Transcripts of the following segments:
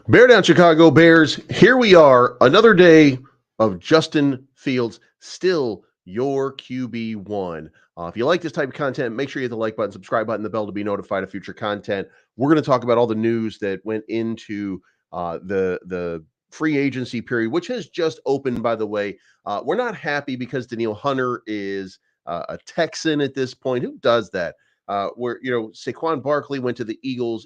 Bear down, Chicago Bears. Here we are, another day of Justin Fields, still your QB1. If you like this type of content, make sure you hit the like button, subscribe button, the bell to be notified of future content. We're going to talk about all the news that went into the free agency period, which has just opened, by the way. We're not happy because Danielle Hunter is a Texan at this point. Who does that? Saquon Barkley went to the Eagles.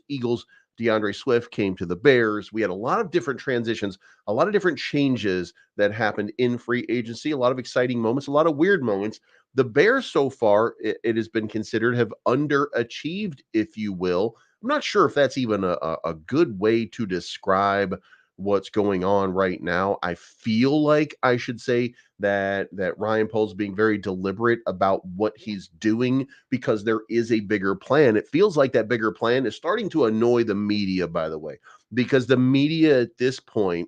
DeAndre Swift came to the Bears. We had a lot of different transitions, a lot of different changes that happened in free agency, a lot of exciting moments, a lot of weird moments. The Bears so far, it has been considered, have underachieved, if you will. I'm not sure if that's even a good way to describe what's going on right now. I feel like I should say that Ryan Poles being very deliberate about what he's doing because there is a bigger plan. It feels like that bigger plan is starting to annoy the media, by the way, because the media at this point,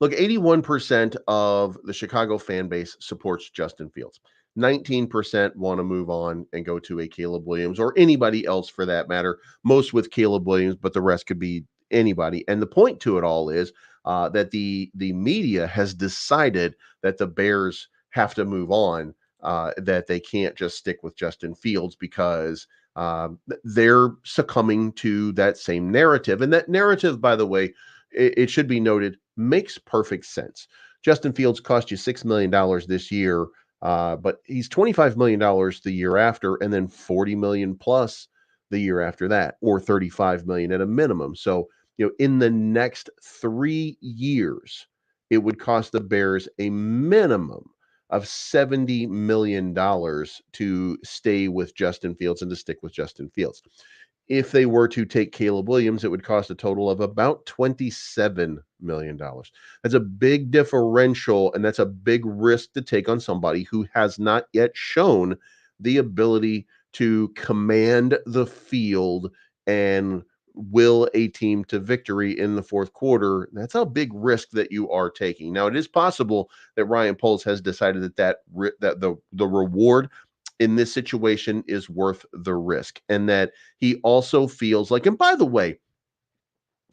look, 81% of the Chicago fan base supports Justin Fields. 19% want to move on and go to a Caleb Williams or anybody else for that matter, most with Caleb Williams, but the rest could be anybody. And the point to it all is that the media has decided that the Bears have to move on, that they can't just stick with Justin Fields because they're succumbing to that same narrative. And that narrative, by the way, it should be noted, makes perfect sense. Justin Fields cost you $6 million this year, but he's $25 million the year after, and then $40 million plus the year after that, or $35 million at a minimum. So, in the next 3 years, it would cost the Bears a minimum of $70 million to stay with Justin Fields and to stick with Justin Fields. If they were to take Caleb Williams, it would cost a total of about $27 million. That's a big differential, and that's a big risk to take on somebody who has not yet shown the ability to command the field and will a team to victory in the fourth quarter. That's a big risk that you are taking. Now, it is possible that Ryan Poles has decided that the reward in this situation is worth the risk, and that he also feels like, and by the way,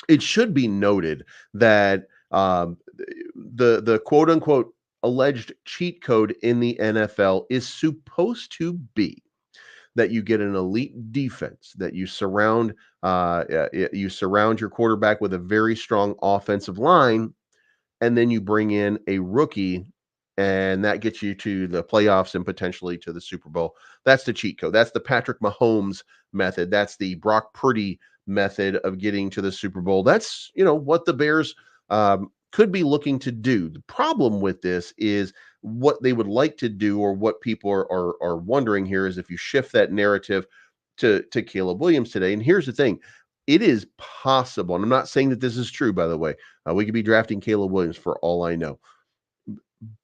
it should be noted that the quote unquote alleged cheat code in the NFL is supposed to be that you get an elite defense, that you surround your quarterback with a very strong offensive line, and then you bring in a rookie, and that gets you to the playoffs and potentially to the Super Bowl. That's the cheat code. That's the Patrick Mahomes method. That's the Brock Purdy method of getting to the Super Bowl. That's what the Bears could be looking to do. The problem with this is what they would like to do, or what people are wondering here, is if you shift that narrative to Caleb Williams today. And here's the thing. It is possible, and I'm not saying that this is true, by the way. We could be drafting Caleb Williams for all I know.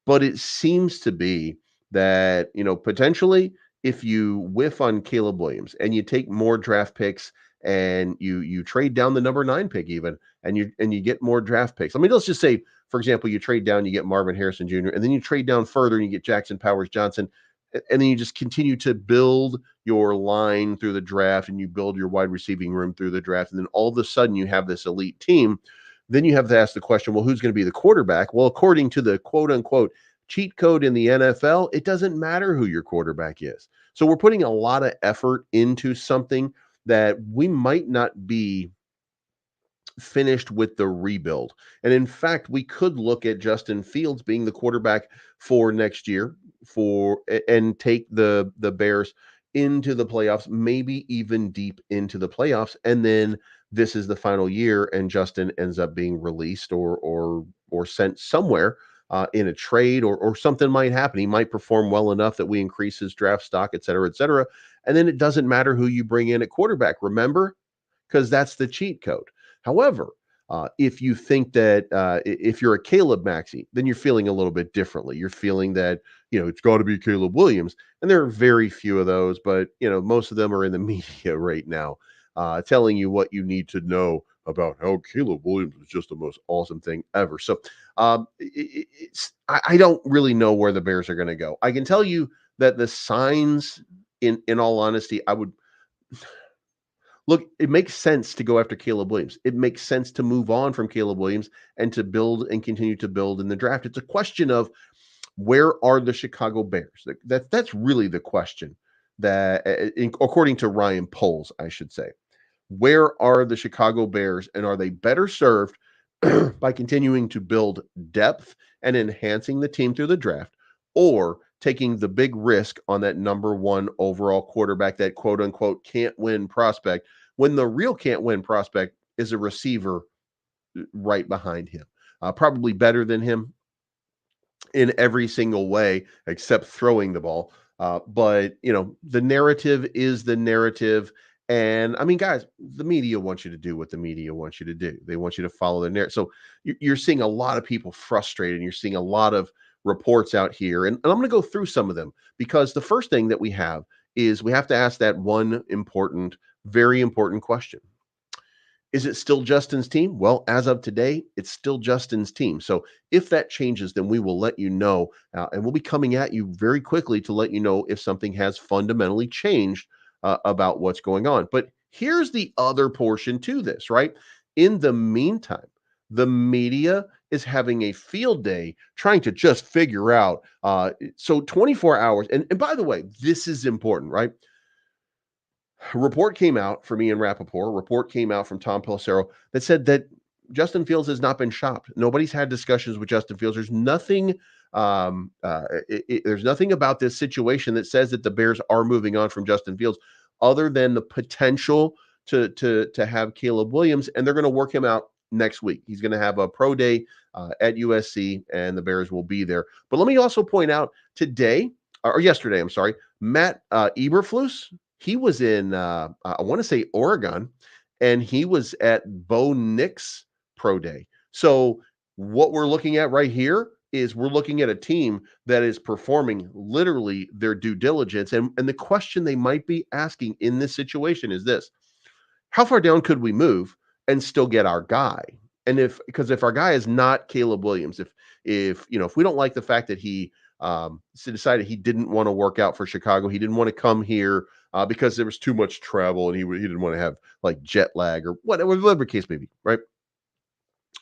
But it seems to be that, potentially, if you whiff on Caleb Williams and you take more draft picks and you trade down the number 9 pick even, and you get more draft picks. I mean, let's just say, for example, you trade down, you get Marvin Harrison Jr., and then you trade down further and you get Jackson Powers Johnson, and then you just continue to build your line through the draft, and you build your wide receiving room through the draft, and then all of a sudden you have this elite team. Then you have to ask the question, well, who's going to be the quarterback? Well, according to the quote unquote cheat code in the NFL, it doesn't matter who your quarterback is. So we're putting a lot of effort into something that we might not be finished with the rebuild. And in fact, we could look at Justin Fields being the quarterback for next year and take the Bears into the playoffs, maybe even deep into the playoffs, and then this is the final year and Justin ends up being released or sent somewhere in a trade, or something might happen. He might perform well enough that we increase his draft stock, et cetera, et cetera. And then it doesn't matter who you bring in at quarterback, remember? Because that's the cheat code. However, if you think that if you're a Caleb Maxey, then you're feeling a little bit differently. You're feeling that, it's got to be Caleb Williams. And there are very few of those, but, most of them are in the media right now, telling you what you need to know about how Caleb Williams is just the most awesome thing ever. So I don't really know where the Bears are going to go. I can tell you that the signs, in all honesty, I would look, it makes sense to go after Caleb Williams. It makes sense to move on from Caleb Williams and to build and continue to build in the draft. It's a question of where are the Chicago Bears? That's really the question that, according to Ryan Poles, I should say. Where are the Chicago Bears, and are they better served by continuing to build depth and enhancing the team through the draft, or taking the big risk on that number one overall quarterback, that quote unquote can't win prospect, when the real can't win prospect is a receiver right behind him, probably better than him in every single way except throwing the ball. But the narrative is the narrative. And I mean, guys, the media wants you to do what the media wants you to do. They want you to follow the narrative. So you're seeing a lot of people frustrated, and you're seeing a lot of reports out here. And I'm going to go through some of them, because the first thing that we have is we have to ask that one important, very important question. Is it still Justin's team? Well, as of today, it's still Justin's team. So if that changes, then we will let you know. And we'll be coming at you very quickly to let you know if something has fundamentally changed about what's going on. But here's the other portion to this, right? In the meantime, the media is having a field day trying to just figure out. So 24 hours. And by the way, this is important, right? A report came out from Ian Rappaport, a report came out from Tom Pelissero that said that Justin Fields has not been shopped. Nobody's had discussions with Justin Fields. There's nothing. There's nothing about this situation that says that the Bears are moving on from Justin Fields, other than the potential to have Caleb Williams, and they're going to work him out next week. He's going to have a pro day at USC, and the Bears will be there. But let me also point out today, or yesterday, I'm sorry, Matt Eberflus. He was in, I want to say Oregon, and he was at Bo Nix Pro Day. So what we're looking at right here is we're looking at a team that is performing literally their due diligence. And the question they might be asking in this situation is this: how far down could we move and still get our guy? And because if our guy is not Caleb Williams, if we don't like the fact that he decided he didn't want to work out for Chicago, he didn't want to come here because there was too much travel, and he didn't want to have like jet lag or whatever case may be, right?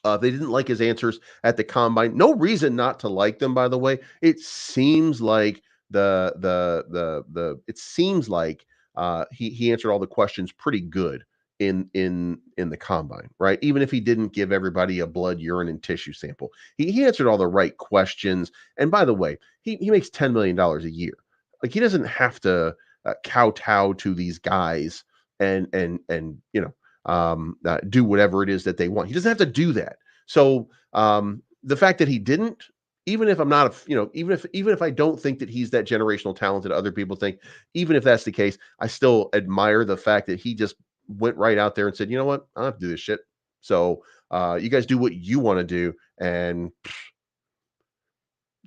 They didn't like his answers at the combine. No reason not to like them, by the way. It seems like it seems like he answered all the questions pretty good in the combine, right? Even if he didn't give everybody a blood, urine, and tissue sample, he answered all the right questions. And by the way, he makes $10 million a year. Like, he doesn't have to kowtow to these guys and do whatever it is that they want. He doesn't have to do that. So the fact that he didn't, even if I'm not, even if I don't think that he's that generational talent that other people think, even if that's the case, I still admire the fact that he just went right out there and said, you know what, I don't have to do this shit. So you guys do what you want to do, and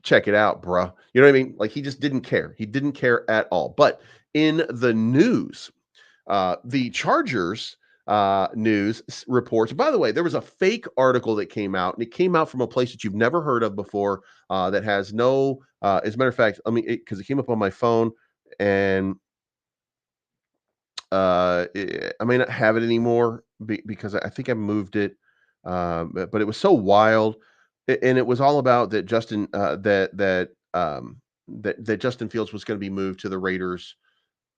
check it out, bruh. You know what I mean? Like, he just didn't care. He didn't care at all. But in the news, the Chargers news reports. By the way, there was a fake article that came out, and it came out from a place that you've never heard of before. That has no. As a matter of fact, because it came up on my phone, and I may not have it anymore because I think I moved it. But it was so wild, and it was all about that that Justin Fields was going to be moved to the Raiders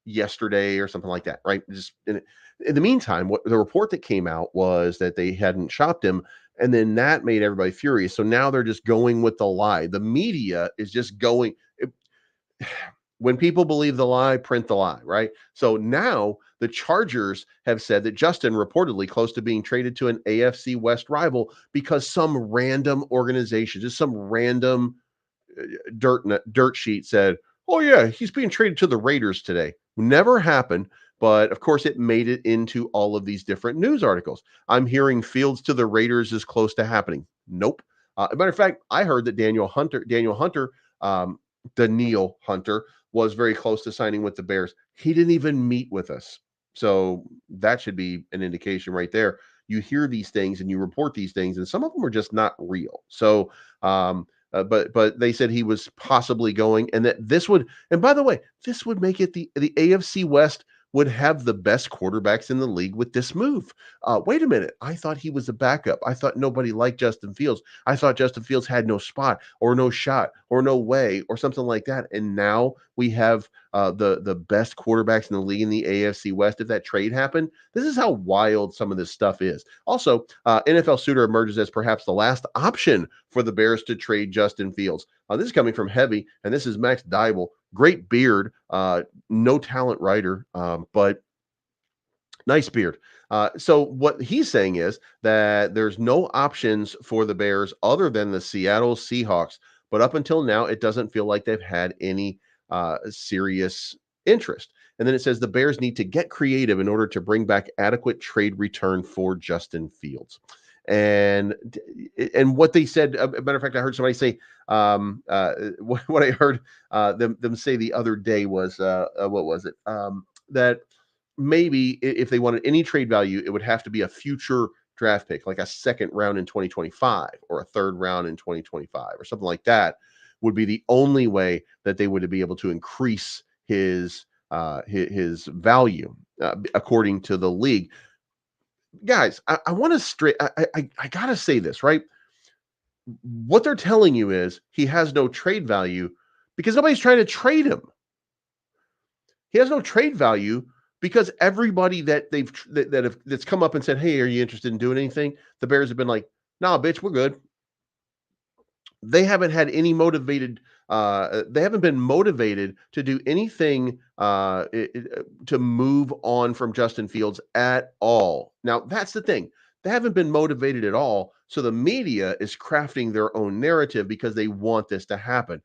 yesterday or something like that, right? Just in the meantime, what the report that came out was that they hadn't shopped him, and then that made everybody furious. So now they're just going with the lie. The media is just going. When people believe the lie, print the lie, right? So now the Chargers have said that Justin reportedly close to being traded to an AFC West rival because some random organization, just some random dirt sheet said, oh yeah, he's being traded to the Raiders today. Never happened, but of course it made it into all of these different news articles. I'm hearing Fields to the Raiders is close to happening. Nope. As a matter of fact, I heard that Daniel Hunter, Danielle Hunter was very close to signing with the Bears. He didn't even meet with us. So that should be an indication right there. You hear these things and you report these things, and some of them are just not real. So, but they said he was possibly going, and that this would, and by the way, this would make it the AFC West would have the best quarterbacks in the league with this move. Wait a minute. I thought he was a backup. I thought nobody liked Justin Fields. I thought Justin Fields had no spot or no shot or no way or something like that. And now we have the best quarterbacks in the league in the AFC West. If that trade happened, this is how wild some of this stuff is. Also, NFL Suitor emerges as perhaps the last option for the Bears to trade Justin Fields. This is coming from Heavy, and this is Max Dybel. Great beard, no talent writer, but nice beard. So what he's saying is that there's no options for the Bears other than the Seattle Seahawks. But up until now, it doesn't feel like they've had any serious interest. And then it says the Bears need to get creative in order to bring back adequate trade return for Justin Fields. And what they said, a matter of fact, I heard somebody say, what I heard them say the other day was, what was it? That maybe if they wanted any trade value, it would have to be a future draft pick, like a second round in 2025 or a third round in 2025 or something like that would be the only way that they would be able to increase his value, according to the league. Guys, I want to I gotta say this, right? What they're telling you is he has no trade value because nobody's trying to trade him. He has no trade value because everybody that's come up and said, "Hey, are you interested in doing anything?" The Bears have been like, "Nah, bitch, we're good." They haven't had any motivated. They haven't been motivated to do anything to move on from Justin Fields at all. Now, that's the thing. They haven't been motivated at all. So the media is crafting their own narrative because they want this to happen.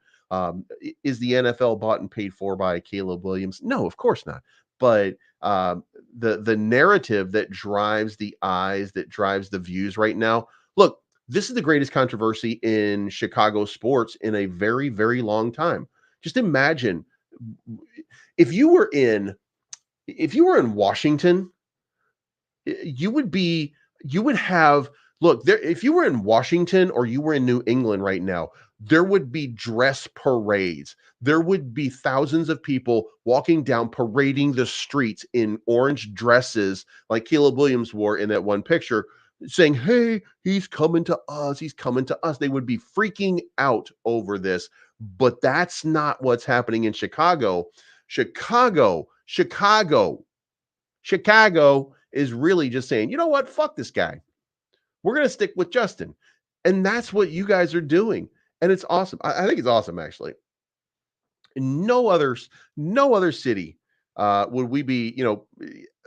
Is the NFL bought and paid for by Caleb Williams? No, of course not. But the narrative that drives the eyes, that drives the views right now. Look, this is the greatest controversy in Chicago sports in a very, very long time. Just imagine if you were in Washington, you would have, look, there, if you were in Washington or you were in New England right now, there would be dress parades. There would be thousands of people walking down, parading the streets in orange dresses like Caleb Williams wore in that one picture, saying, "Hey, he's coming to us. He's coming to us." They would be freaking out over this, but that's not what's happening in Chicago. Chicago is really just saying, "You know what? Fuck this guy. We're going to stick with Justin." And that's what you guys are doing. And it's awesome. I think it's awesome, actually. In no other city would we be,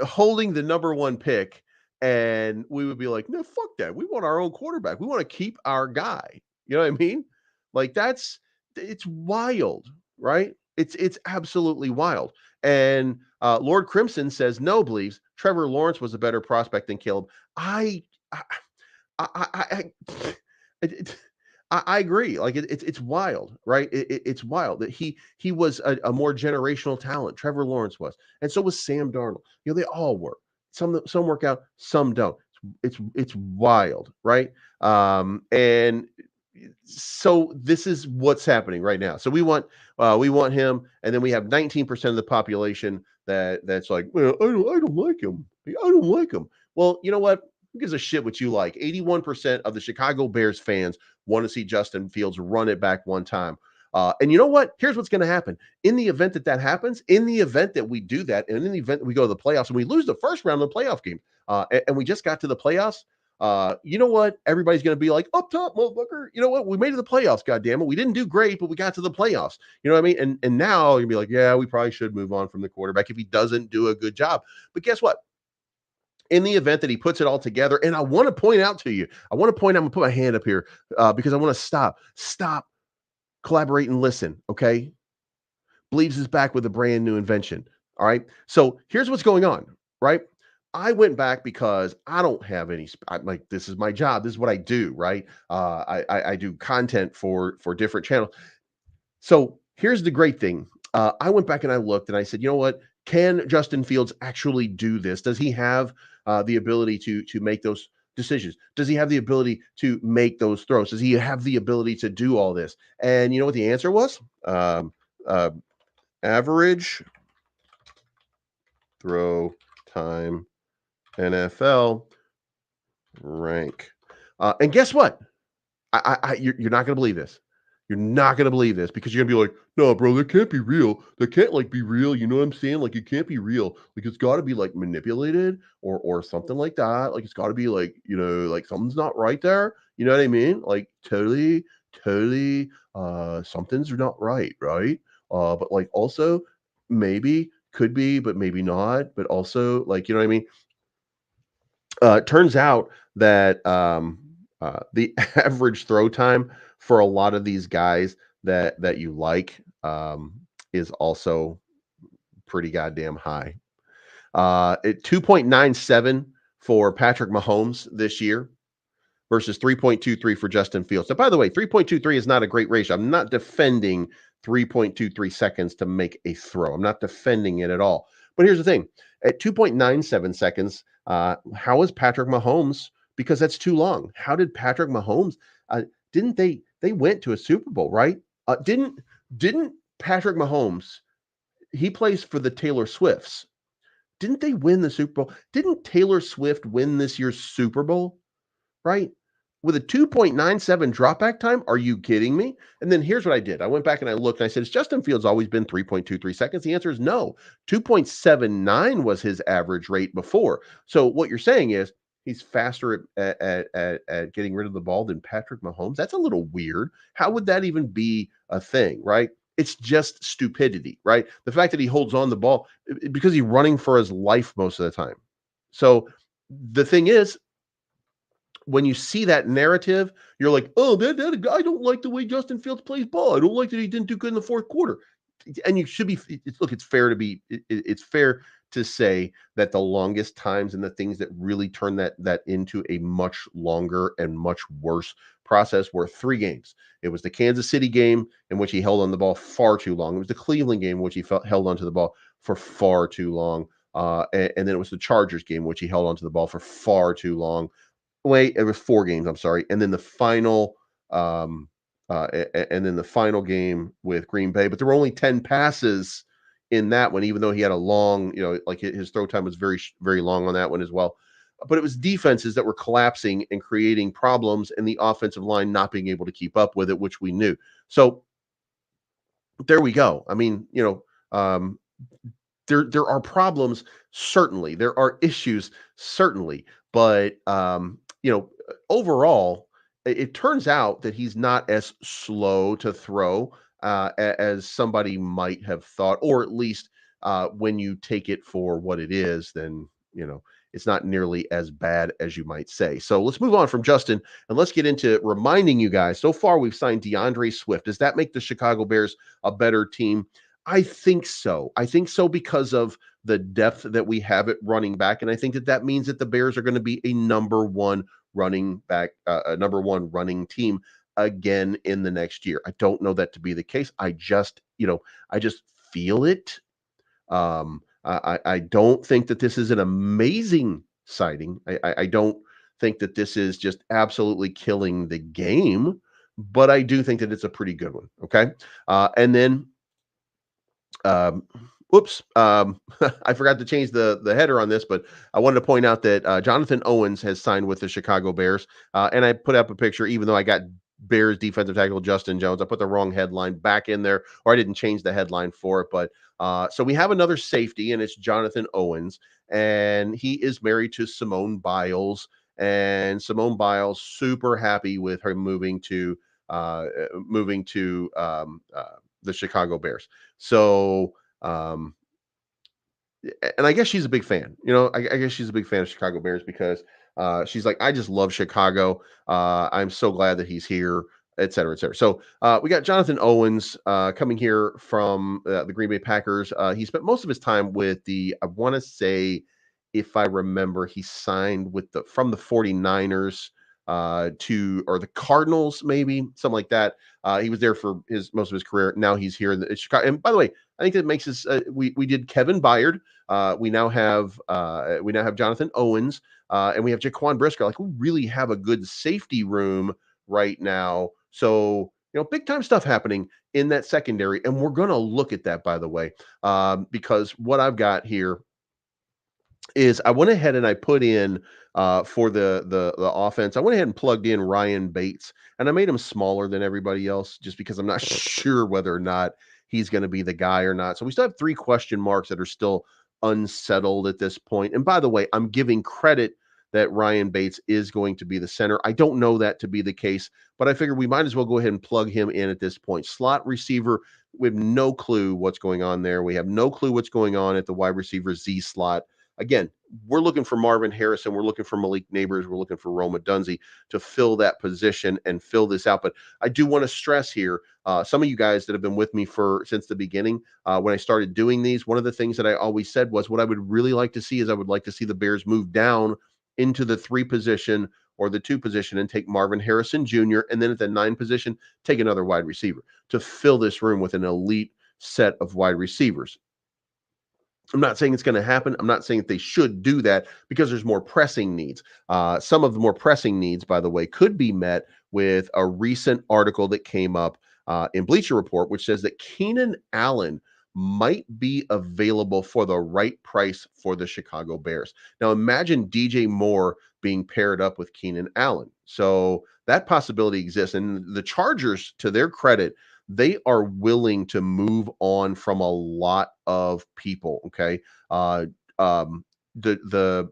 holding the number one pick, and we would be like, "No, fuck that. We want our own quarterback. We want to keep our guy." You know what I mean? Like it's wild, right? It's absolutely wild. And Lord Crimson says, "No, believes Trevor Lawrence was a better prospect than Caleb." I I it I agree. Like it's wild, right? It's wild that he was a more generational talent. Trevor Lawrence was, and so was Sam Darnold. They all were. Some work out, some don't. It's wild, right? And so this is what's happening right now. So we want him, and then we have 19% of the population that's like, "Well, I don't like him. I don't like him." Well, you know what? Who gives a shit what you like? 81% of the Chicago Bears fans want to see Justin Fields run it back one time. And you know what? Here's what's going to happen. In the event that happens, in the event that we do that, and in the event that we go to the playoffs and we lose the first round of the playoff game, and we just got to the playoffs, you know what? Everybody's going to be like, "Up top, motherfucker. You know what? We made it to the playoffs, goddammit. We didn't do great, but we got to the playoffs." You know what I mean? And now you'll be like, "Yeah, we probably should move on from the quarterback if he doesn't do a good job." But guess what? In the event that he puts it all together, and I want to point out to you, I'm going to put my hand up here because I want to stop, collaborate, and listen. Okay. Bleeves is back with a brand new invention. All right. So here's what's going on, right? I went back because I don't have any, like, this is my job. This is what I do, right? I do content for different channels. So here's the great thing. I went back and I looked and I said, you know what? Can Justin Fields actually do this? Does he have the ability to make those decisions? Does he have the ability to make those throws? Does he have the ability to do all this? And you know what the answer was? Uh, average throw time NFL rank. And guess what? You're not going to believe this. You're not going to believe this because you're going to be like, no, bro, that can't be real. That can't like be real. You know what I'm saying? Like it can't be real. Like it's got to be like manipulated or something like that. Like it's got to be like, like something's not right there. You know what I mean? Like totally, something's not right, right? But like also maybe could be, but maybe not. But also like, you know what I mean? It turns out that the average throw time for a lot of these guys that you like is also pretty goddamn high. At 2.97 for Patrick Mahomes this year versus 3.23 for Justin Fields. So, by the way, 3.23 is not a great ratio. I'm not defending 3.23 seconds to make a throw. I'm not defending it at all. But here's the thing: at 2.97 seconds, how is Patrick Mahomes? Because that's too long. How did Patrick Mahomes? Didn't they went to a Super Bowl, right? Didn't Patrick Mahomes? He plays for the Taylor Swifts. Didn't they win the Super Bowl? Didn't Taylor Swift win this year's Super Bowl? Right? With a 2.97 dropback time? Are you kidding me? And then here's what I did. I went back and I looked and I said, has Justin Fields always been 3.23 seconds? The answer is no. 2.79 was his average rate before. So what you're saying is he's faster at getting rid of the ball than Patrick Mahomes. That's a little weird. How would that even be a thing, right? It's just stupidity, right? The fact that he holds on the ball because he's running for his life most of the time. So the thing is, when you see that narrative, you're like, oh, I don't like the way Justin Fields plays ball. I don't like that he didn't do good in the fourth quarter. And you should be, look, it's fair to be, it's fair to say that the longest times and the things that really turn that into a much longer and much worse process were 3 games. It was the Kansas City game in which he held on the ball far too long. It was the Cleveland game in which he held onto the ball for far too long. And then it was the Chargers game in which he held onto the ball for far too long. Wait, it was 4 games, I'm sorry, and then the final, and then the final game with Green Bay, but there were only 10 passes in that one, even though he had a long, like his throw time was very long on that one as well. But it was defenses that were collapsing and creating problems, and the offensive line not being able to keep up with it, which we knew. So there we go. I mean, there are problems, certainly. There are issues, certainly. But overall, it turns out that he's not as slow to throw as somebody might have thought, or at least when you take it for what it is, then it's not nearly as bad as you might say. So let's move on from Justin and let's get into reminding you guys. So far, we've signed DeAndre Swift. Does that make the Chicago Bears a better team? I think so. I think so because of the depth that we have at running back, and I think that means that the Bears are going to be a number one running back, a number one running team again in the next year. I don't know that to be the case. I just feel it. I don't think that this is an amazing sighting. I don't think that this is just absolutely killing the game, but I do think that it's a pretty good one. Okay, and then um, whoops. I forgot to change the header on this, but I wanted to point out that Jonathan Owens has signed with the Chicago Bears. And I put up a picture, even though I got Bears defensive tackle Justin Jones. I put the wrong headline back in there, or I didn't change the headline for it. But so we have another safety, and it's Jonathan Owens, and he is married to Simone Biles. And Simone Biles super happy with her moving to the Chicago Bears. So, and I guess she's a big fan. I guess she's a big fan of Chicago Bears because she's like, I just love Chicago. I'm so glad that he's here, et cetera, et cetera. So we got Jonathan Owens coming here from the Green Bay Packers. He spent most of his time with I want to say, if I remember, he signed from the 49ers or the Cardinals, maybe something like that. He was there for most of his career. Now he's here in Chicago. And by the way, I think that makes us. We did Kevin Byard. We now have Jonathan Owens, and we have Jaquan Brisker. Like, we really have a good safety room right now. So big time stuff happening in that secondary, and we're going to look at that, by the way, because what I've got here is I went ahead and I put in for the offense. I went ahead and plugged in Ryan Bates, and I made him smaller than everybody else just because I'm not sure whether or not he's going to be the guy or not. So we still have three question marks that are still unsettled at this point. And by the way, I'm giving credit that Ryan Bates is going to be the center. I don't know that to be the case, but I figure we might as well go ahead and plug him in at this point. Slot receiver, we have no clue what's going on there. We have no clue what's going on at the wide receiver Z slot. Again, we're looking for Marvin Harrison. We're looking for Malik Neighbors. We're looking for Roma Dunze to fill that position and fill this out. But I do want to stress here, some of you guys that have been with me for since the beginning, when I started doing these, one of the things that I always said was what I would really like to see is I would like to see the Bears move down into the 3 position or the 2 position and take Marvin Harrison Jr. And then at the 9 position, take another wide receiver to fill this room with an elite set of wide receivers. I'm not saying it's going to happen. I'm not saying that they should do that because there's more pressing needs. Some of the more pressing needs, by the way, could be met with a recent article that came up in Bleacher Report, which says that Keenan Allen might be available for the right price for the Chicago Bears. Now, imagine DJ Moore being paired up with Keenan Allen. So that possibility exists. And the Chargers, to their credit, they are willing to move on from a lot of people. Okay, uh, um, the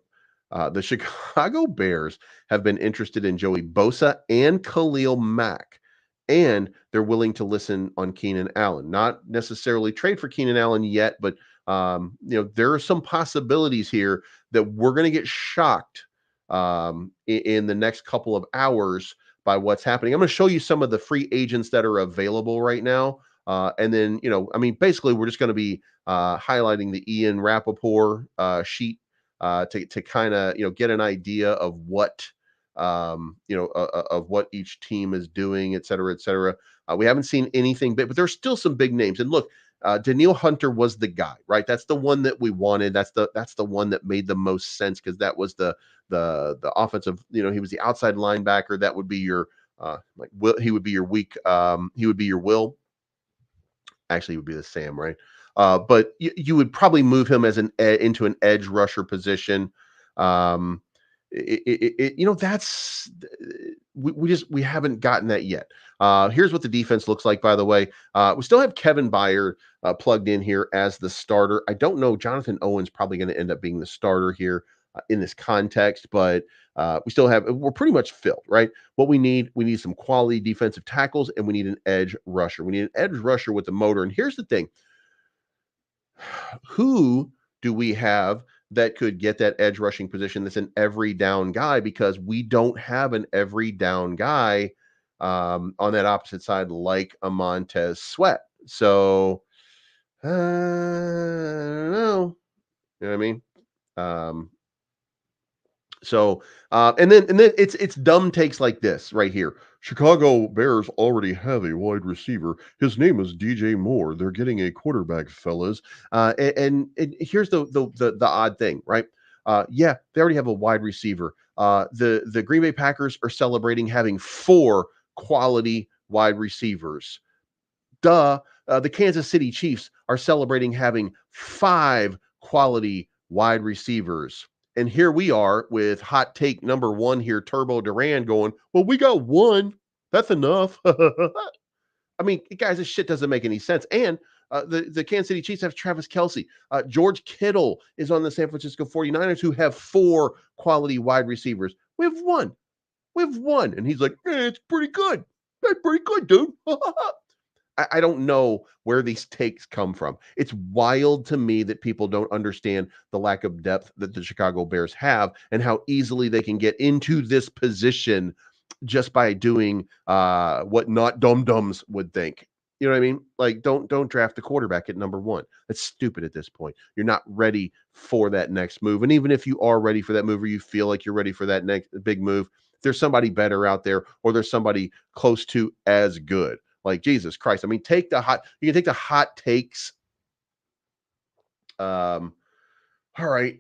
Chicago Bears have been interested in Joey Bosa and Khalil Mack, and they're willing to listen on Keenan Allen. Not necessarily trade for Keenan Allen yet, but there are some possibilities here that we're going to get shocked in the next couple of hours by what's happening. I'm going to show you some of the free agents that are available right now. And then, basically, we're just going to be highlighting the Ian Rappaport sheet to kind of, get an idea of what, of what each team is doing, et cetera, et cetera. We haven't seen anything big, but there's still some big names. And look, Daniil Hunter was the guy, right? That's the one that we wanted. That's the one that made the most sense because that was the offensive, he was the outside linebacker. That would be your will he would be your weak he would be your will. Actually, it would be the Sam, right? But you would probably move him as into an edge rusher position. Um, that's we haven't gotten that yet. Here's what the defense looks like, by the way. We still have Kevin Byard plugged in here as the starter. I don't know. Jonathan Owens probably going to end up being the starter here in this context, but we're pretty much filled, right? What we need some quality defensive tackles, and we need an edge rusher. We need an edge rusher with a motor. And here's the thing: who do we have that could get that edge rushing position that's an every down guy? Because we don't have an every down guy on that opposite side like a Montez Sweat. So I don't know. You know what I mean? Um, and then it's dumb takes like this right here. Chicago Bears already have a wide receiver. His name is DJ Moore. They're getting a quarterback, fellas. And here's the odd thing, right? Yeah, they already have a wide receiver. The Green Bay Packers are celebrating having 4 quality wide receivers. Duh. The Kansas City Chiefs are celebrating having 5 quality wide receivers. And here we are with hot take number 1 here, Turbo Duran going, well, we got 1. That's enough. I mean, guys, this shit doesn't make any sense. And the Kansas City Chiefs have Travis Kelce. George Kittle is on the San Francisco 49ers, who have 4 quality wide receivers. We have 1. We have 1. And he's like, it's pretty good. That's pretty good, dude. I don't know where these takes come from. It's wild to me that people don't understand the lack of depth that the Chicago Bears have and how easily they can get into this position just by doing what not dum-dums would think. You know what I mean? Like, don't draft the quarterback at number 1. That's stupid at this point. You're not ready for that next move. And even if you are ready for that move or you feel like you're ready for that next big move, there's somebody better out there or there's somebody close to as good. Like, Jesus Christ. I mean, you can take the hot takes. All right.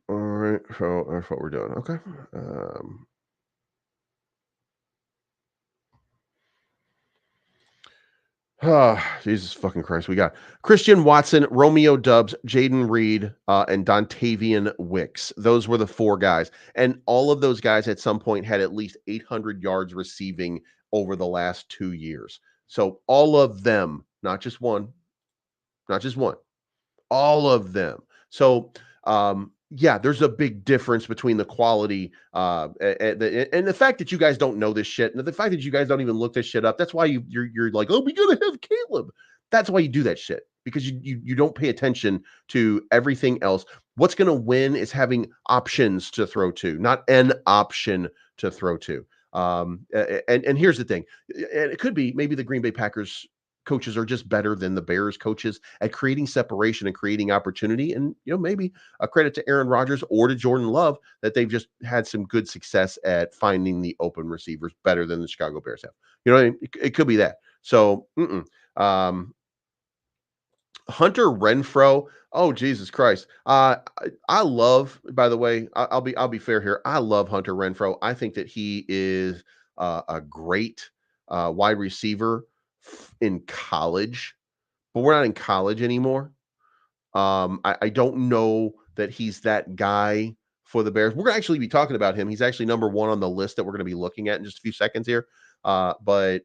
All right. So that's what we're doing. Okay. Um, Jesus fucking Christ. We got Christian Watson, Romeo Dubs, Jaden Reed, and Dontavian Wicks. Those were the four guys. And all of those guys at some point had at least 800 yards receiving over the last 2 years. So all of them, not just one, all of them. So, yeah, there's a big difference between the quality and the fact that you guys don't know this shit, and the fact that you guys don't even look this shit up. That's why you're like, oh, we gotta have Caleb. That's why you do that shit because you don't pay attention to everything else. What's gonna win is having options to throw to, not an option to throw to. And here's the thing, and it could be maybe the Green Bay Packers coaches are just better than the Bears coaches at creating separation and creating opportunity. And, maybe a credit to Aaron Rodgers or to Jordan Love that they've just had some good success at finding the open receivers better than the Chicago Bears have. You know what I mean? It could be that. So, Hunter Renfro. Oh, Jesus Christ. I love, by the way, I'll be fair here. I love Hunter Renfro. I think that he is a great wide receiver in college, but we're not in college anymore. I don't know that he's that guy for the Bears. We're gonna actually be talking about him. He's actually number one on the list that we're going to be looking at in just a few seconds here. But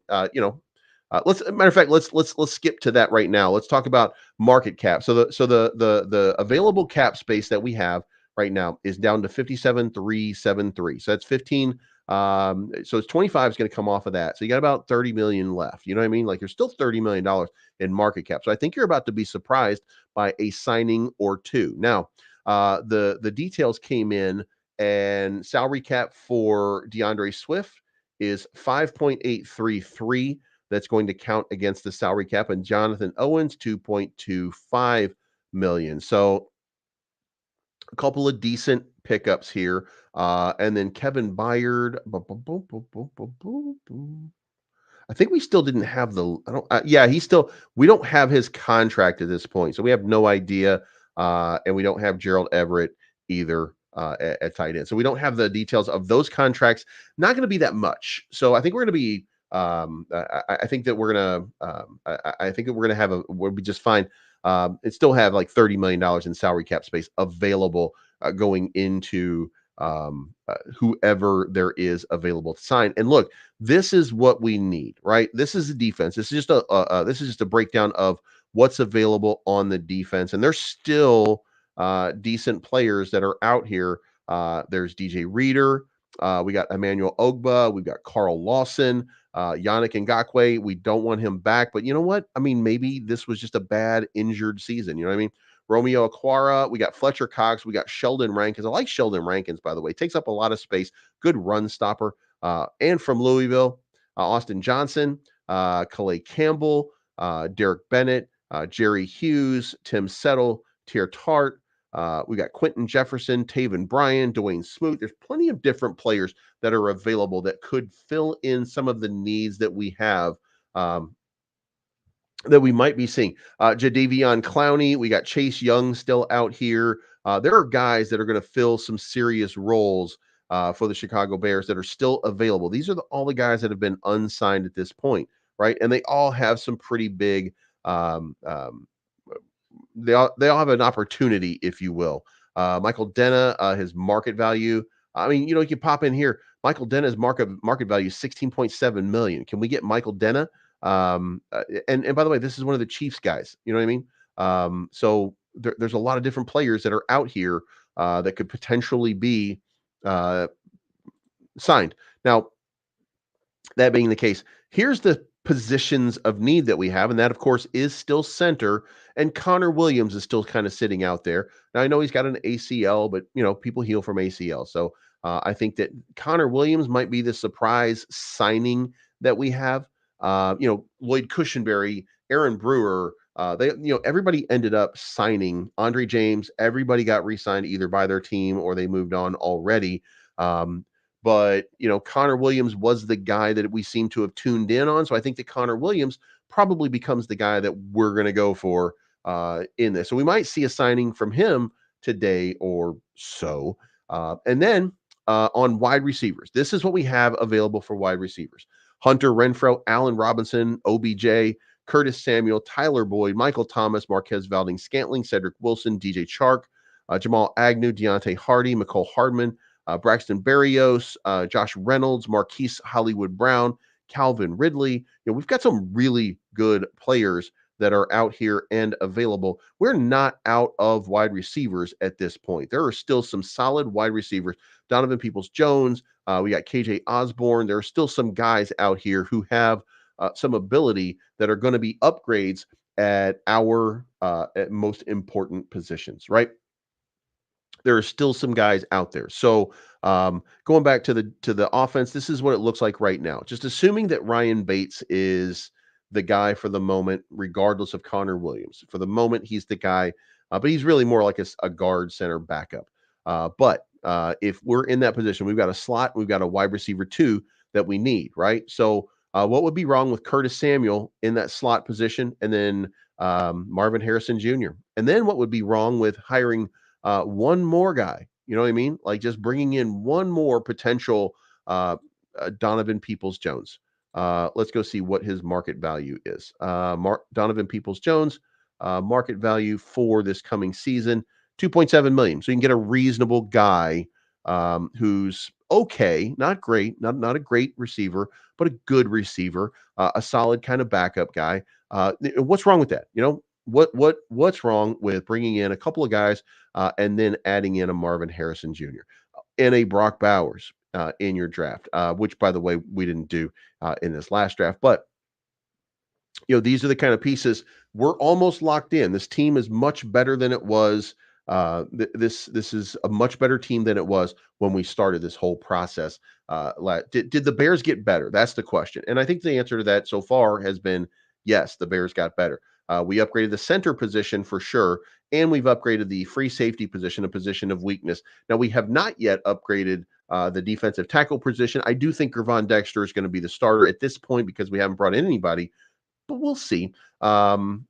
let's matter of fact, let's skip to that right now. Let's talk about market cap. So the available cap space that we have right now is down to 57,373. So that's 15. So it's 25 is going to come off of that. So you got about 30 million left. You know what I mean? Like there's still $30 million in market cap. So I think you're about to be surprised by a signing or two. Now, the details came in, and salary cap for DeAndre Swift is 5.833. That's going to count against the salary cap, and Jonathan Owens 2.25 million. So a couple of decent pickups here. And then Kevin Byard. I think we still didn't have the. I don't. Yeah, we don't have his contract at this point, so we have no idea. And we don't have Gerald Everett either at tight end, so we don't have the details of those contracts. Not going to be that much. So I think we're going to be. I think that we're gonna. I think that we're gonna have we'll be just fine. And still have like $30 million in salary cap space available going into whoever there is available to sign. And look, this is what we need, right? This is a defense. This is just a breakdown of what's available on the defense, and there's still decent players that are out here. There's DJ Reader. We got Emmanuel Ogba. We've got Carl Lawson. Yannick Ngakoue. We don't want him back, but you know what? I mean, maybe this was just a bad injured season. You know what I mean? Romeo Aquara, we got Fletcher Cox, we got Sheldon Rankins. I like Sheldon Rankins, by the way. Takes up a lot of space, good run stopper. And from Louisville, Austin Johnson, Calais Campbell, Derek Bennett, Jerry Hughes, Tim Settle, Tier Tart. We got Quentin Jefferson, Taven Bryan, Dwayne Smoot. There's plenty of different players that are available that could fill in some of the needs that we have. That we might be seeing. Jadeveon Clowney, we got Chase Young still out here. There are guys that are going to fill some serious roles for the Chicago Bears that are still available. These are all the guys that have been unsigned at this point, right? And they all have some pretty big. They all have an opportunity, if you will. Michael Denna, his market value. I mean, you can pop in here. Michael Denna's market value is 16.7 million. Can we get Michael Denna? And by the way, this is one of the Chiefs guys. You know what I mean? So there's a lot of different players that are out here that could potentially be signed. Now, that being the case, here's the positions of need that we have, and that, of course, is still center. And Connor Williams is still kind of sitting out there. Now, I know he's got an ACL, but people heal from ACL. So I think that Connor Williams might be the surprise signing that we have. Lloyd Cushenberry, Aaron Brewer, everybody ended up signing. Andre James, everybody got re-signed either by their team or they moved on already. But Connor Williams was the guy that we seem to have tuned in on. So I think that Connor Williams probably becomes the guy that we're going to go for in this. So we might see a signing from him today or so. And then on wide receivers, this is what we have available for wide receivers. Hunter Renfro, Allen Robinson, OBJ, Curtis Samuel, Tyler Boyd, Michael Thomas, Marquez Valdez-Scantling, Cedric Wilson, DJ Chark, Jamal Agnew, Deontay Hardy, McCole Hardman, Braxton Berrios, Josh Reynolds, Marquise Hollywood Brown, Calvin Ridley. We've got some really good players that are out here and available. We're not out of wide receivers at this point. There are still some solid wide receivers. Donovan Peoples-Jones, we got KJ Osborne. There are still some guys out here who have some ability that are going to be upgrades at our at most important positions, right? There are still some guys out there. So going back to the offense, this is what it looks like right now. Just assuming that Ryan Bates is the guy for the moment, regardless of Connor Williams. For the moment, he's the guy, but he's really more like a guard center backup. But if we're in that position, we've got a slot, we've got a wide receiver two that we need, right? So what would be wrong with Curtis Samuel in that slot position, and then Marvin Harrison Jr. And then what would be wrong with hiring one more guy? You know what I mean? Like just bringing in one more potential Donovan Peoples-Jones. Let's go see what his market value is. Donovan Peoples-Jones, market value for this coming season, 2.7 million. So you can get a reasonable guy who's okay, not great, not a great receiver, but a good receiver, a solid kind of backup guy. What's wrong with that? What's wrong with bringing in a couple of guys and then adding in a Marvin Harrison Jr. and a Brock Bowers in your draft, which, by the way, we didn't do in this last draft. But these are the kind of pieces we're almost locked in. This team is much better than it was. This is a much better team than it was when we started this whole process. Did the Bears get better? That's the question. And I think the answer to that so far has been yes, the Bears got better. We upgraded the center position for sure, and we've upgraded the free safety position, a position of weakness. Now, we have not yet upgraded the defensive tackle position. I do think Gervon Dexter is going to be the starter at this point because we haven't brought in anybody, but we'll see. And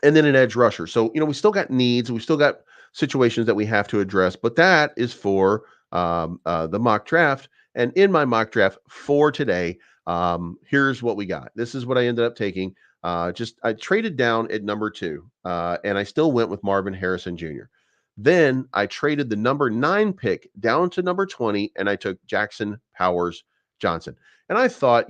then an edge rusher. So, we still got needs. We still got situations that we have to address, but that is for the mock draft. And in my mock draft for today, here's what we got. This is what I ended up taking. I traded down at number 2, and I still went with Marvin Harrison Jr. Then I traded the number 9 pick down to number 20, and I took Jackson Powers Johnson. And I thought,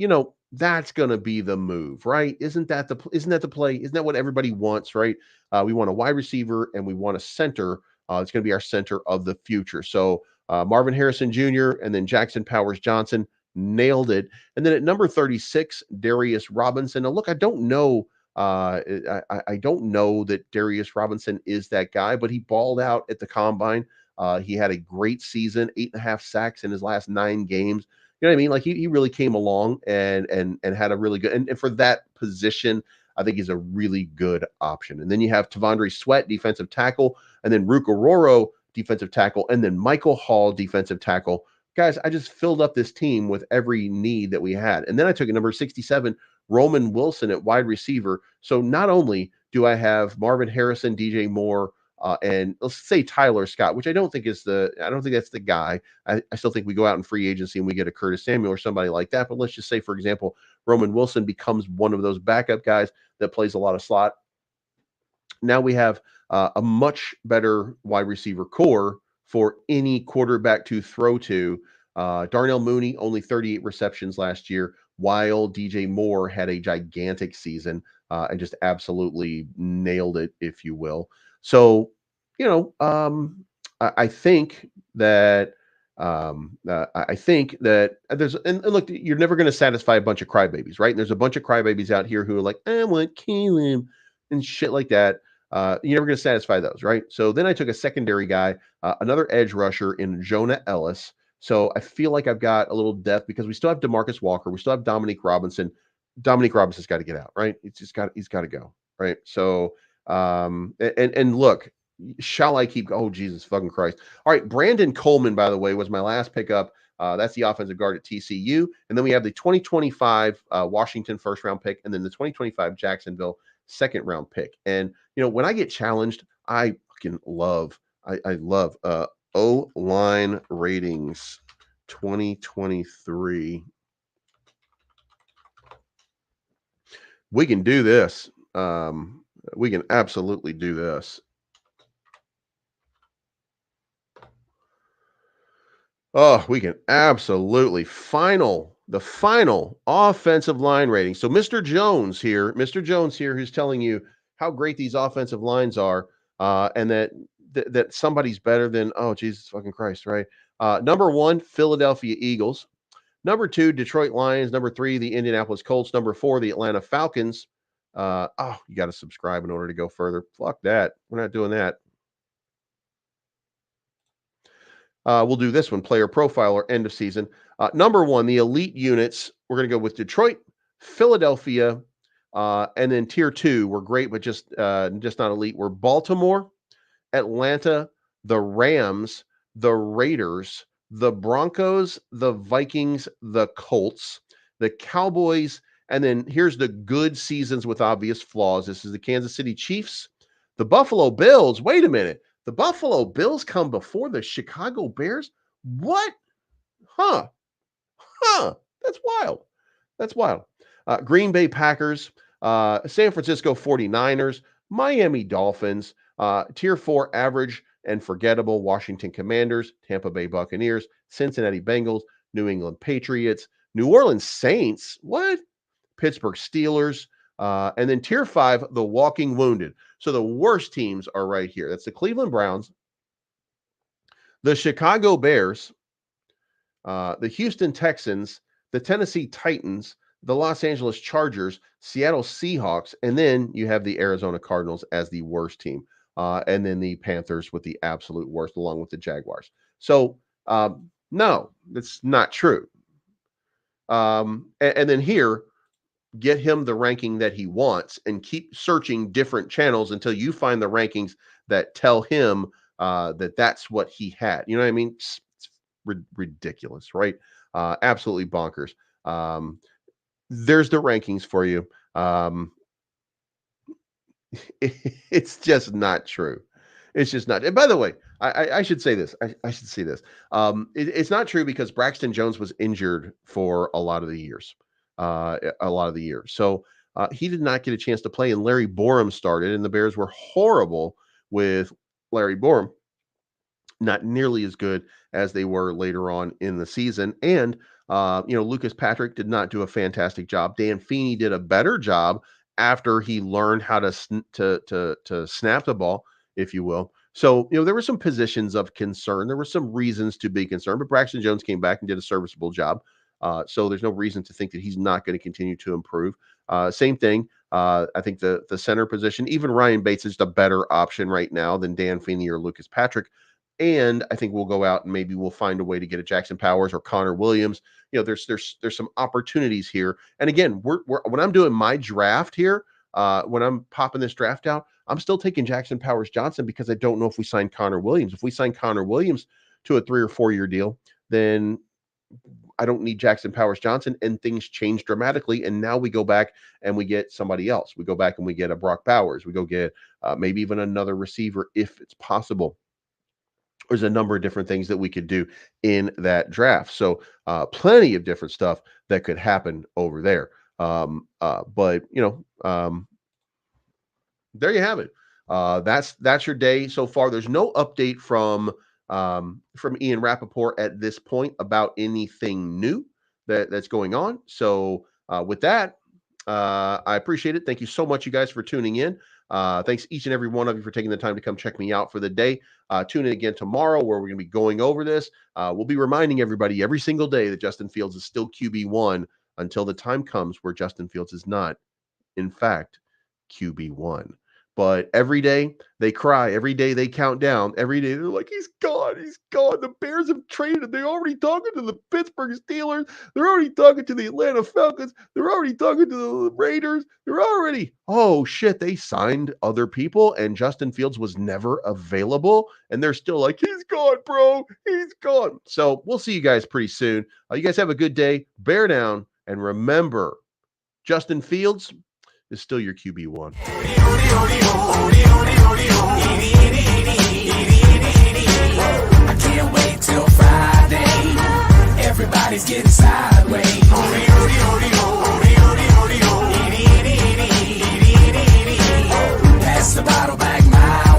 that's going to be the move, right? Isn't that the play? Isn't that what everybody wants, right? We want a wide receiver and we want a center. It's going to be our center of the future. So Marvin Harrison Jr. and then Jackson Powers Johnson, nailed it. And then at number 36, Darius Robinson. Now, look, I don't know. I don't know that Darius Robinson is that guy, but he balled out at the combine. He had a great season, 8.5 sacks in his last 9 games. You know what I mean? Like he really came along and had a really good, and for that position, I think he's a really good option. And then you have Tavondre Sweat, defensive tackle, and then Ruke Ororo, defensive tackle, and then Michael Hall, defensive tackle. Guys, I just filled up this team with every need that we had. And then I took a number 67, Roman Wilson at wide receiver. So not only do I have Marvin Harrison, DJ Moore, and let's say Tyler Scott, which I don't think that's the guy. I still think we go out in free agency and we get a Curtis Samuel or somebody like that. But let's just say, for example, Roman Wilson becomes one of those backup guys that plays a lot of slot. Now we have a much better wide receiver core for any quarterback to throw to. Darnell Mooney, only 38 receptions last year, while DJ Moore had a gigantic season and just absolutely nailed it, if you will. So, I think that there's and look, you're never going to satisfy a bunch of crybabies, right? And there's a bunch of crybabies out here who are like, I want Caleb and shit like that. You're never going to satisfy those, right? So then I took a secondary guy, another edge rusher in Jonah Ellis. So I feel like I've got a little depth because we still have DeMarcus Walker, we still have Dominique Robinson. Dominique Robinson's got to get out, right? He's got to go, right? So and look, shall I keep? Oh, Jesus fucking Christ! All right, Brandon Coleman, by the way, was my last pickup. That's the offensive guard at TCU, and then we have the 2025 Washington first round pick, and then the 2025 Jacksonville second round pick. And when I get challenged, I fucking love. I love O line ratings 2023. We can do this. We can absolutely do this. Oh, we can absolutely the final offensive line rating. So Mr. Jones here, who's telling you how great these offensive lines are, and that somebody's better than, oh Jesus fucking Christ, right? Number 1, Philadelphia Eagles. Number 2, Detroit Lions. Number 3, the Indianapolis Colts. Number 4, the Atlanta Falcons. You got to subscribe in order to go further. Fuck that. We're not doing that. We'll do this one, player profile or end of season. Number 1, the elite units. We're going to go with Detroit, Philadelphia, and then tier 2. We're great, but just not elite. We're Baltimore, Atlanta, the Rams, the Raiders, the Broncos, the Vikings, the Colts, the Cowboys, and then here's the good seasons with obvious flaws. This is the Kansas City Chiefs, the Buffalo Bills. Wait a minute. The Buffalo Bills come before the Chicago Bears? What? Huh. That's wild. That's wild. Green Bay Packers, San Francisco 49ers, Miami Dolphins, tier 4 average and forgettable Washington Commanders, Tampa Bay Buccaneers, Cincinnati Bengals, New England Patriots, New Orleans Saints, what? Pittsburgh Steelers, and then tier 5, the walking wounded. So the worst teams are right here. That's the Cleveland Browns, the Chicago Bears, the Houston Texans, the Tennessee Titans, the Los Angeles Chargers, Seattle Seahawks, and then you have the Arizona Cardinals as the worst team, and then the Panthers with the absolute worst, along with the Jaguars. So, no, that's not true. And then here, get him the ranking that he wants and keep searching different channels until you find the rankings that tell him that that's what he had. You know what I mean? It's ridiculous, right? Absolutely bonkers. There's the rankings for you. It's just not true. It's just not. And by the way, I should say this. I should say this. It's not true because Braxton Jones was injured for a lot of the years. So he did not get a chance to play, and Larry Borum started, and the Bears were horrible with Larry Borum. Not nearly as good as they were later on in the season. And, Lucas Patrick did not do a fantastic job. Dan Feeney did a better job after he learned how to snap the ball, if you will. So, there were some positions of concern. There were some reasons to be concerned, but Braxton Jones came back and did a serviceable job. So there's no reason to think that he's not going to continue to improve. Same thing. I think the center position, even Ryan Bates is the better option right now than Dan Feeney or Lucas Patrick. And I think we'll go out and maybe we'll find a way to get a Jackson Powers or Connor Williams. There's some opportunities here. And again, when I'm doing my draft here, when I'm popping this draft out, I'm still taking Jackson Powers Johnson because I don't know if we sign Connor Williams. If we sign Connor Williams to a 3 or 4 year deal, then I don't need Jackson Powers Johnson, and things change dramatically. And now we go back and we get somebody else. We go back and we get a Brock Bowers. We go get maybe even another receiver if it's possible. There's a number of different things that we could do in that draft. So plenty of different stuff that could happen over there. But there you have it. That's your day so far. There's no update from Ian Rappaport at this point about anything new that's going on. So with that, I appreciate it. Thank you so much, you guys, for tuning in. Thanks each and every one of you for taking the time to come check me out for the day. Tune in again tomorrow where we're going to be going over this. We'll be reminding everybody every single day that Justin Fields is still QB1 until the time comes where Justin Fields is not, in fact, QB1. But every day they cry, every day they count down, every day they're like, he's gone. The Bears have traded. They're already talking to the Pittsburgh Steelers. They're already talking to the Atlanta Falcons. They're already talking to the Raiders. Oh shit, they signed other people and Justin Fields was never available. And they're still like, he's gone, bro. He's gone. So we'll see you guys pretty soon. You guys have a good day. Bear down. And remember, Justin Fields is still your QB1.